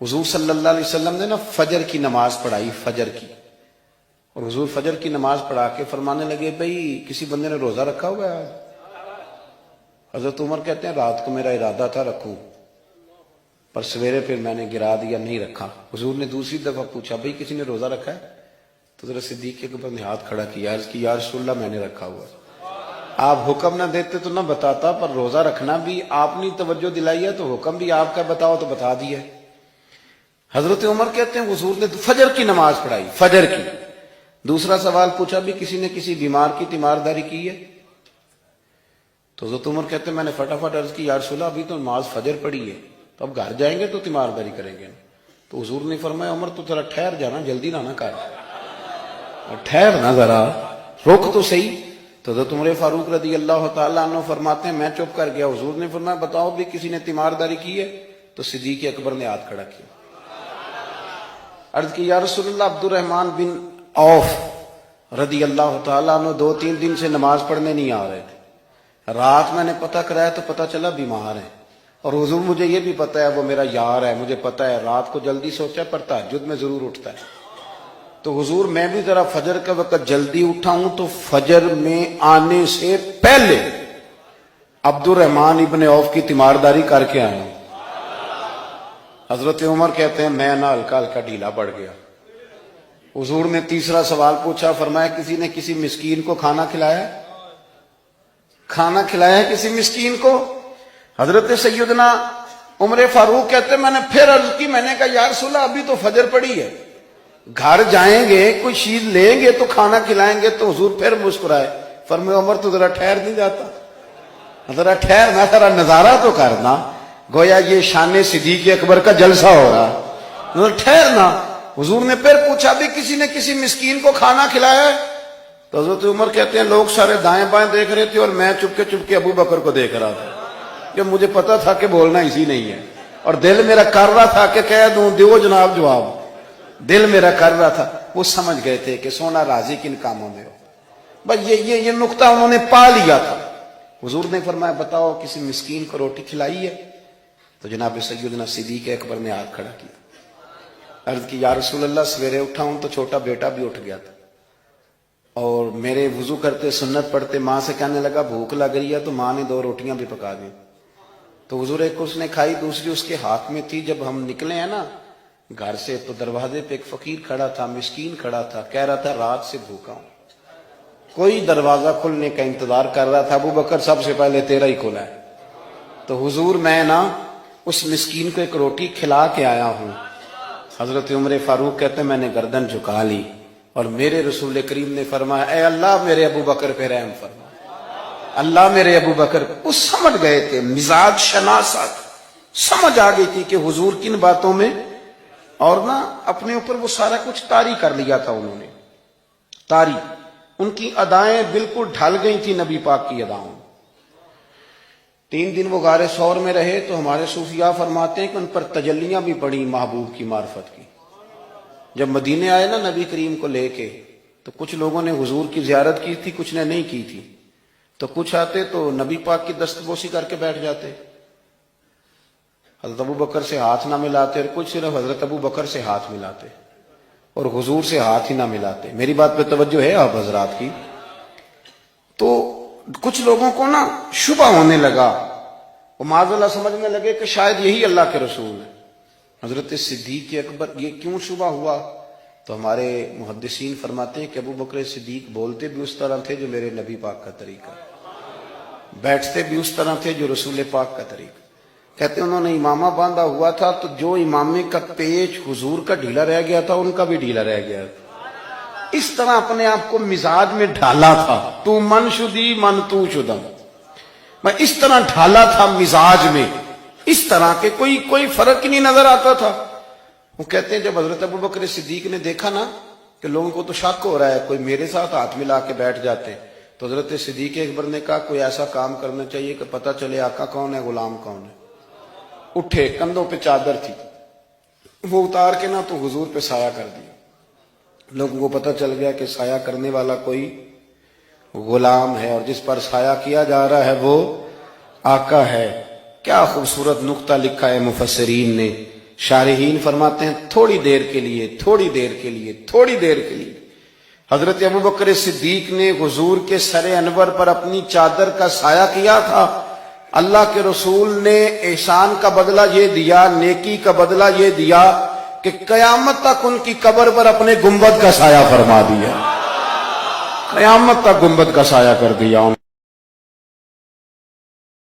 حضور صلی اللہ علیہ وسلم نے نا فجر کی نماز پڑھائی، فجر کی، اور حضور فجر کی نماز پڑھا کے فرمانے لگے بھئی کسی بندے نے روزہ رکھا ہوا ہے؟ حضرت عمر کہتے ہیں رات کو میرا ارادہ تھا رکھوں، پر سویرے پھر میں نے گرا دیا، نہیں رکھا۔ حضور نے دوسری دفعہ پوچھا بھئی کسی نے روزہ رکھا ہے؟ تو حضرت صدیق کے اوپر نے ہاتھ کھڑا کیا، عرض کی یا رسول اللہ میں نے رکھا ہوا۔ آپ حکم نہ دیتے تو نہ بتاتا، پر روزہ رکھنا بھی آپ نے توجہ دلائی ہے تو حکم بھی آپ کا بتاؤ تو بتا دیا۔ حضرت عمر کہتے ہیں حضور نے فجر کی نماز پڑھائی، فجر کی۔ دوسرا سوال پوچھا بھی کسی نے کسی بیمار کی تیمارداری کی ہے؟ تو حضرت عمر کہتے ہیں میں نے فٹافٹ عرض کی یا رسول اللہ ابھی تو نماز فجر پڑھی ہے، تو اب گھر جائیں گے تو تیمارداری کریں گے۔ تو حضور نے فرمایا عمر تو ذرا ٹھہر جانا، جلدی نہ کر، ٹھہر نہ ذرا، رک تو صحیح۔ تو حضرت عمر فاروق رضی اللہ تعالیٰ عنہ فرماتے ہیں میں چپ کر گیا، حضور نے فرمایا بتاؤ بھی کسی نے تیمارداری کی ہے؟ تو صدیق اکبر نے ہاتھ کھڑا کیا، عرض کی یا رسول اللہ عبد الرحمن بن عوف رضی اللہ تعالیٰ عنہ 2-3 دن سے نماز پڑھنے نہیں آ رہے تھے، رات میں نے پتہ کرایا تو پتہ چلا بیمار ہے، اور حضور مجھے یہ بھی پتہ ہے وہ میرا یار ہے، مجھے پتہ ہے رات کو جلدی سوچا پر تہجد میں ضرور اٹھتا ہے، تو حضور میں بھی ذرا فجر کا وقت جلدی اٹھا ہوں تو فجر میں آنے سے پہلے عبد الرحمن ابن عوف کی تیمارداری کر کے آیا ہوں۔ حضرت عمر کہتے ہیں میں نہ ہلکا ہلکا ڈھیلا پڑ گیا۔ حضور نے تیسرا سوال پوچھا، فرمایا کسی نے کسی مسکین کو کھانا کھلایا؟ کھانا کھلایا کسی مسکین کو؟ حضرت سیدنا عمر فاروق کہتے ہیں میں نے پھر عرض کی، میں نے کہا یا رسول اللہ ابھی تو فجر پڑی ہے، گھر جائیں گے کوئی چیز لیں گے تو کھانا کھلائیں گے۔ تو حضور پھر مسکرائے، فرمایا عمر تو ذرا ٹھہر نہیں جاتا، ذرا ٹھہر نہ، ذرا نظارہ تو کرنا، گویا یہ شان صدیق اکبر کا جلسہ ہو رہا، ٹھہرنا۔ حضور نے پھر پوچھا بھی کسی نے کسی مسکین کو کھانا کھلایا ہے؟ تو حضرت عمر کہتے ہیں لوگ سارے دائیں بائیں دیکھ رہے تھے اور میں چپکے ابو بکر کو دیکھ رہا تھا، کہ مجھے پتا تھا کہ بولنا اسی نہیں ہے، اور دل میرا کر رہا تھا کہ کہہ دوں دیو جناب جواب، دل میرا کر رہا تھا۔ وہ سمجھ گئے تھے کہ سونا راضی کن کاموں میں ہو، بس یہ نقطہ انہوں نے پا لیا تھا۔ حضور نے فرمایا بتاؤ کسی مسکین کو روٹی کھلائی ہے؟ تو جناب سیدنا صدیق اکبر نے ہاتھ کھڑا کیا، عرض کی یا رسول اللہ سویرے اٹھا ہوں تو چھوٹا بیٹا بھی اٹھ گیا تھا، اور میرے وضو کرتے سنت پڑھتے ماں سے کہنے لگا بھوک لگ رہی ہے، تو ماں نے 2 روٹیاں بھی پکا دیں، تو حضور ایک اس نے کھائی دوسری اس کے ہاتھ میں تھی۔ جب ہم نکلے ہیں نا گھر سے تو دروازے پہ ایک فقیر کھڑا تھا، مسکین کھڑا تھا، کہہ رہا تھا رات سے بھوکا ہوں، کوئی دروازہ کھلنے کا انتظار کر رہا تھا، ابو بکر سب سے پہلے تیرا ہی کھلا ہے۔ تو حضور میں نا اس مسکین کو ایک روٹی کھلا کے آیا ہوں۔ حضرت عمر فاروق کہتے ہیں میں نے گردن جھکا لی، اور میرے رسول کریم نے فرمایا اے اللہ میرے ابو بکر پہ رحم فرما، اللہ میرے ابو بکر۔ وہ سمجھ گئے تھے، مزاج شناست سمجھ آ گئی تھی کہ حضور کن باتوں میں، اور نا اپنے اوپر وہ سارا کچھ طاری کر لیا تھا انہوں نے، طاری، ان کی ادائیں بالکل ڈھل گئی تھی نبی پاک کی اداؤں۔ 3 دن وہ غار ثور میں رہے تو ہمارے صوفیاء فرماتے ہیں کہ ان پر تجلیاں بھی پڑی محبوب کی معرفت کی۔ جب مدینے آئے نا نبی کریم کو لے کے، تو کچھ لوگوں نے حضور کی زیارت کی تھی، کچھ نے نہیں کی تھی، تو کچھ آتے تو نبی پاک کی دستبوسی کر کے بیٹھ جاتے، حضرت ابو بکر سے ہاتھ نہ ملاتے، اور کچھ صرف حضرت ابو بکر سے ہاتھ ملاتے اور حضور سے ہاتھ ہی نہ ملاتے۔ میری بات پہ توجہ ہے آپ حضرات کی؟ تو کچھ لوگوں کو نا شبہ ہونے لگا، وہ معاذ اللہ سمجھنے لگے کہ شاید یہی اللہ کے رسول ہے۔ حضرت صدیق اکبر یہ کیوں شبہ ہوا؟ تو ہمارے محدثین فرماتے ہیں کہ ابو بکر صدیق بولتے بھی اس طرح تھے جو میرے نبی پاک کا طریقہ، بیٹھتے بھی اس طرح تھے جو رسول پاک کا طریقہ۔ کہتے ہیں انہوں نے امامہ باندھا ہوا تھا تو جو امامے کا پیچ حضور کا ڈھیلا رہ گیا تھا ان کا بھی ڈھیلا رہ گیا تھا، اس طرح اپنے آپ کو مزاج میں ڈھالا تھا، تو من شدی من تو شدم، میں اس طرح ڈھالا تھا مزاج میں، اس طرح کے کوئی فرق ہی نہیں نظر آتا تھا۔ وہ کہتے ہیں جب حضرت ابو بکر صدیق نے دیکھا نا کہ لوگوں کو تو شک ہو رہا ہے، کوئی میرے ساتھ ہاتھ ملا کے بیٹھ جاتے، تو حضرت صدیق اکبر نے کہا کوئی ایسا کام کرنا چاہیے کہ پتہ چلے آقا کون ہے غلام کون ہے۔ اٹھے، کندھوں پہ چادر تھی، وہ اتار کے نا تو حضور پہ سایہ کر دیا، لوگوں کو پتہ چل گیا کہ سایہ کرنے والا کوئی غلام ہے، اور جس پر سایہ کیا جا رہا ہے وہ آقا ہے۔ کیا خوبصورت نقطہ لکھا ہے مفسرین نے، شارحین فرماتے ہیں تھوڑی دیر کے لیے، تھوڑی دیر کے لیے، تھوڑی دیر کے لیے حضرت ابوبکر صدیق نے حضور کے سر انور پر اپنی چادر کا سایہ کیا تھا۔ اللہ کے رسول نے احسان کا بدلہ یہ دیا، نیکی کا بدلہ یہ دیا کہ قیامت تک ان کی قبر پر اپنے گنبد کا سایہ فرما دیا، قیامت تک گنبد کا سایہ کر دیا۔